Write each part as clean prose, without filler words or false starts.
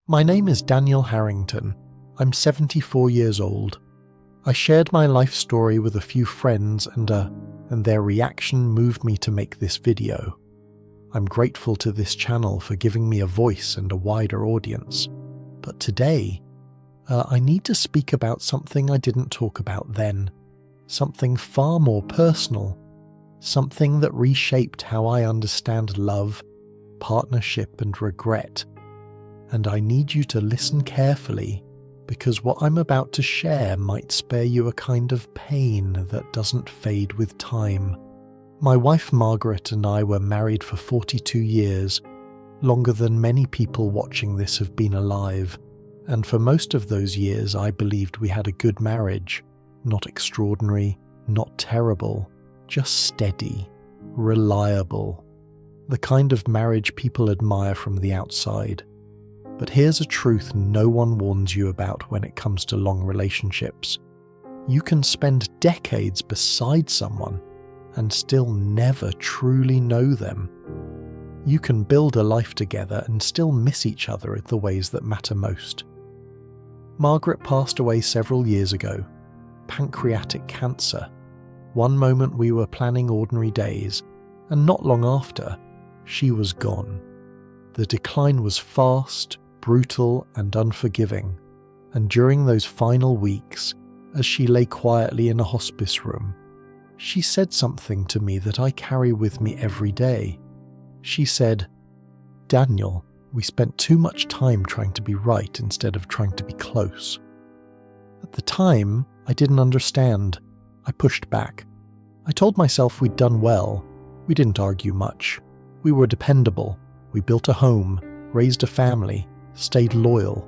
My name is Daniel Harrington. I'm 74 years old. I shared my life story with a few friends and their reaction moved me to make this video. I'm grateful to this channel for giving me a voice and a wider audience. But today, I need to speak about something I didn't talk about then. Something far more personal. Something that reshaped how I understand love, partnership and regret. And I need you to listen carefully, because what I'm about to share might spare you a kind of pain that doesn't fade with time. My wife Margaret and I were married for 42 years, longer than many people watching this have been alive, and for most of those years I believed we had a good marriage. Not extraordinary, not terrible, just steady, reliable. The kind of marriage people admire from the outside. But here's a truth no one warns you about when it comes to long relationships. You can spend decades beside someone and still never truly know them. You can build a life together and still miss each other in the ways that matter most. Margaret passed away several years ago. Pancreatic cancer. One moment we were planning ordinary days, and not long after, she was gone. The decline was fast, brutal and unforgiving, and during those final weeks, as she lay quietly in a hospice room, she said something to me that I carry with me every day. She said, "Daniel, we spent too much time trying to be right instead of trying to be close." At the time, I didn't understand. I pushed back. I told myself we'd done well. We didn't argue much. We were dependable. We built a home, raised a family, stayed loyal.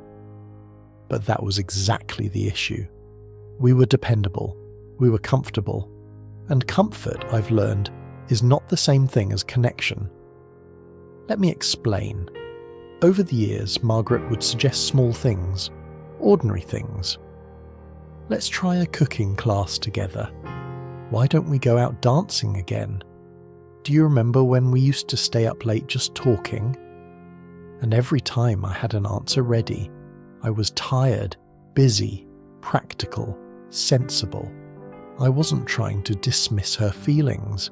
But that was exactly the issue. We were dependable. We were comfortable. And comfort, I've learned, is not the same thing as connection. Let me explain. Over the years, Margaret would suggest small things, ordinary things. Let's try a cooking class together. Why don't we go out dancing again? Do you remember when we used to stay up late just talking? And every time I had an answer ready. I was tired, busy, practical, sensible. I wasn't trying to dismiss her feelings.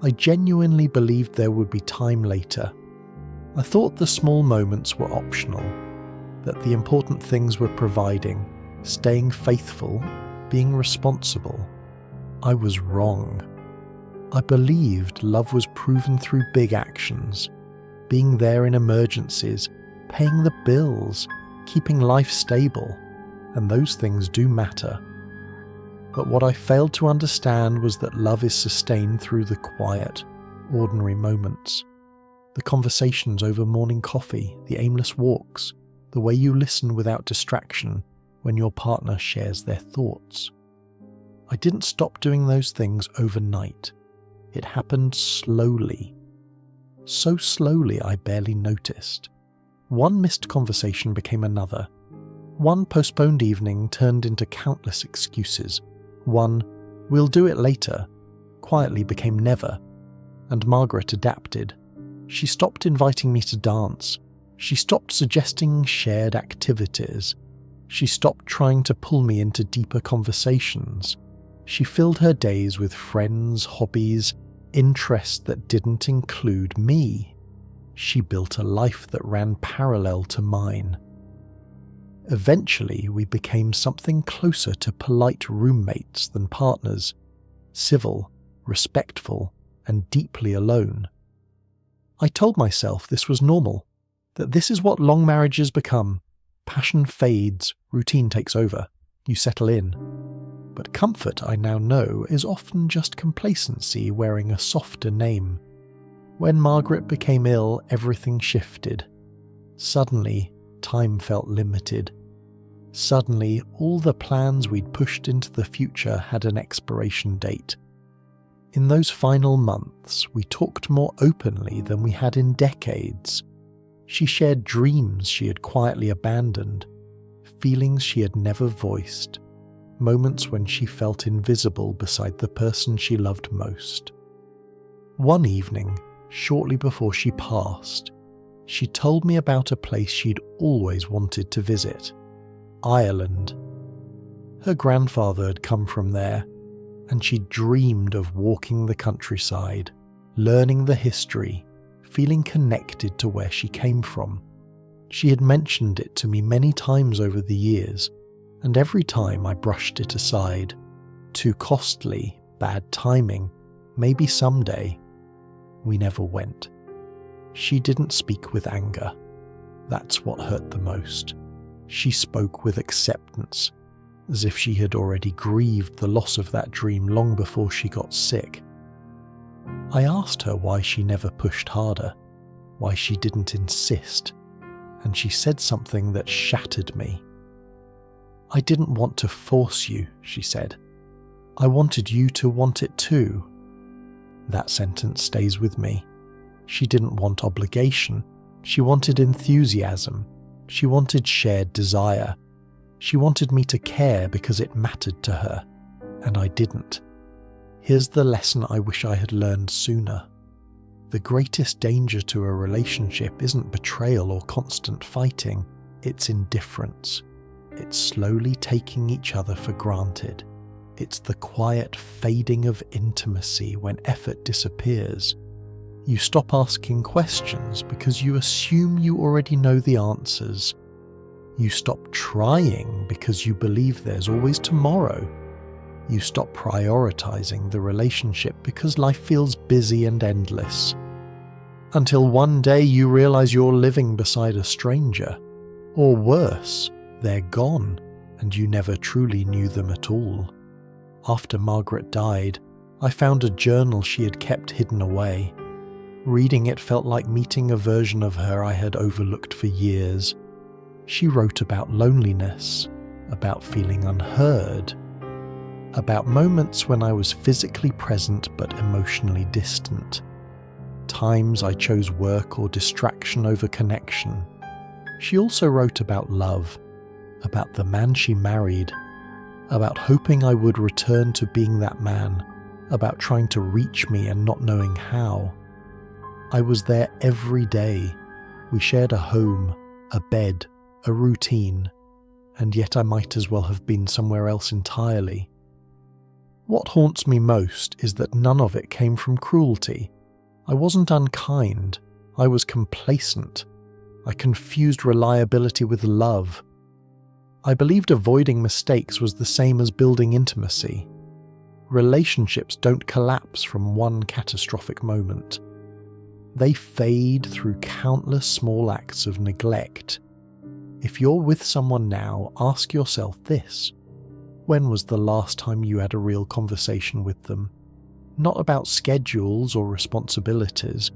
I genuinely believed there would be time later. I thought the small moments were optional, that the important things were providing, staying faithful, being responsible. I was wrong. I believed love was proven through big actions. Being there in emergencies, paying the bills, keeping life stable, and those things do matter. But what I failed to understand was that love is sustained through the quiet, ordinary moments. The conversations over morning coffee, the aimless walks, the way you listen without distraction when your partner shares their thoughts. I didn't stop doing those things overnight. It happened slowly. So slowly I barely noticed. One missed conversation became another. One postponed evening turned into countless excuses. One, "we'll do it later," quietly became never. And Margaret adapted. She stopped inviting me to dance. She stopped suggesting shared activities. She stopped trying to pull me into deeper conversations. She filled her days with friends, hobbies, interests that didn't include me. She built a life that ran parallel to mine. Eventually, we became something closer to polite roommates than partners, civil, respectful, and deeply alone. I told myself this was normal, that this is what long marriages become. Passion fades, routine takes over, you settle in. But comfort, I now know, is often just complacency wearing a softer name. When Margaret became ill, everything shifted. Suddenly, time felt limited. Suddenly, all the plans we'd pushed into the future had an expiration date. In those final months, we talked more openly than we had in decades. She shared dreams she had quietly abandoned, feelings she had never voiced, moments when she felt invisible beside the person she loved most. One evening, shortly before she passed, She told me about a place she'd always wanted to visit, Ireland. Her grandfather had come from there, and she dreamed of walking the countryside, learning the history, feeling connected to where she came from. She had mentioned it to me many times over the years, and every time I brushed it aside. Too costly, bad timing, maybe someday. We never went. She didn't speak with anger. That's what hurt the most. She spoke with acceptance, as if she had already grieved the loss of that dream long before she got sick. I asked her why she never pushed harder, why she didn't insist, and she said something that shattered me. "I didn't want to force you," she said. "I wanted you to want it too." That sentence stays with me. She didn't want obligation. She wanted enthusiasm. She wanted shared desire. She wanted me to care because it mattered to her, and I didn't. Here's the lesson I wish I had learned sooner. The greatest danger to a relationship isn't betrayal or constant fighting, it's indifference. It's slowly taking each other for granted. It's the quiet fading of intimacy when effort disappears. You stop asking questions because you assume you already know the answers. You stop trying because you believe there's always tomorrow. You stop prioritizing the relationship because life feels busy and endless. Until one day you realize you're living beside a stranger. Or worse, they're gone and you never truly knew them at all. After Margaret died, I found a journal she had kept hidden away. Reading it felt like meeting a version of her I had overlooked for years. She wrote about loneliness, about feeling unheard, about moments when I was physically present but emotionally distant, times I chose work or distraction over connection. She also wrote about love, about the man she married, about hoping I would return to being that man, about trying to reach me and not knowing how. I was there every day. We shared a home, a bed, a routine, and yet I might as well have been somewhere else entirely. What haunts me most is that none of it came from cruelty. I wasn't unkind. I was complacent. I confused reliability with love. I believed avoiding mistakes was the same as building intimacy. Relationships don't collapse from one catastrophic moment. They fade through countless small acts of neglect. If you're with someone now, ask yourself this. When was the last time you had a real conversation with them? Not about schedules or responsibilities,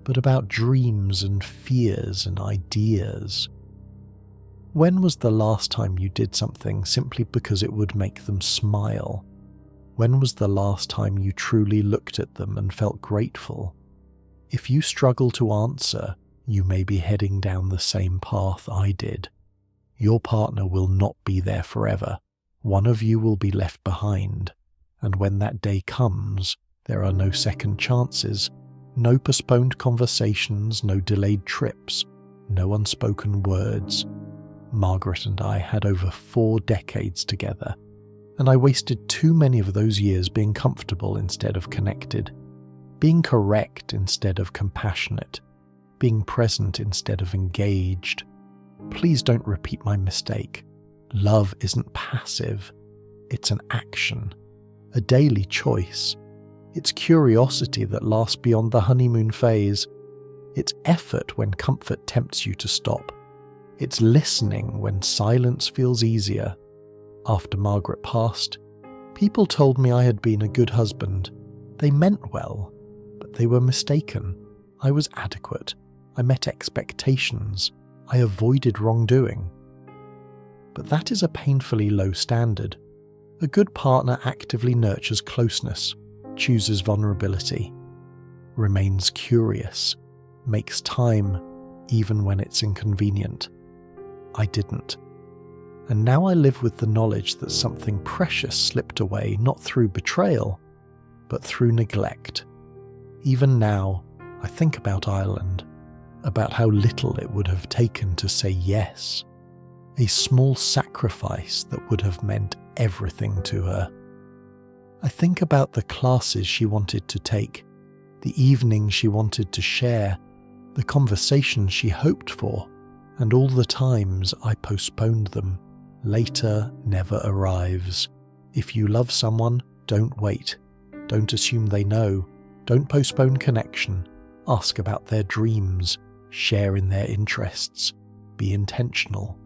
but about dreams and fears and ideas. When was the last time you did something simply because it would make them smile? When was the last time you truly looked at them and felt grateful? If you struggle to answer, you may be heading down the same path I did. Your partner will not be there forever. One of you will be left behind. And when that day comes, there are no second chances, no postponed conversations, no delayed trips, no unspoken words. Margaret and I had over 4 decades together, and I wasted too many of those years being comfortable instead of connected, being correct instead of compassionate, being present instead of engaged. Please don't repeat my mistake. Love isn't passive. It's an action, a daily choice. It's curiosity that lasts beyond the honeymoon phase. It's effort when comfort tempts you to stop. It's listening when silence feels easier. After Margaret passed, people told me I had been a good husband. They meant well, but they were mistaken. I was adequate. I met expectations. I avoided wrongdoing. But that is a painfully low standard. A good partner actively nurtures closeness, chooses vulnerability, remains curious, makes time even when it's inconvenient. I didn't. And now I live with the knowledge that something precious slipped away not through betrayal, but through neglect. Even now, I think about Ireland, about how little it would have taken to say yes, a small sacrifice that would have meant everything to her. I think about the classes she wanted to take, the evenings she wanted to share, the conversations she hoped for, and all the times I postponed them. Later never arrives. If you love someone, don't wait. Don't assume they know. Don't postpone connection. Ask about their dreams. Share in their interests. Be intentional.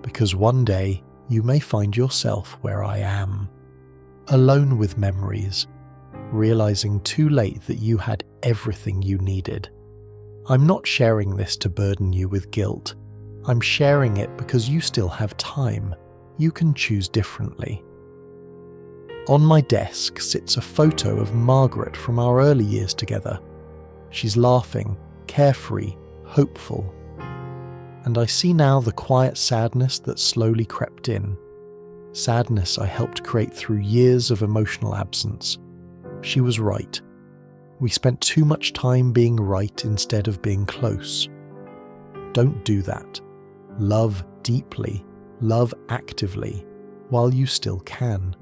Because one day you may find yourself where I am, alone with memories, realizing too late that you had everything you needed. I'm not sharing this to burden you with guilt. I'm sharing it because you still have time. You can choose differently. On my desk sits a photo of Margaret from our early years together. She's laughing, carefree, hopeful. And I see now the quiet sadness that slowly crept in. Sadness I helped create through years of emotional absence. She was right. We spent too much time being right instead of being close. Don't do that. Love deeply, love actively, while you still can.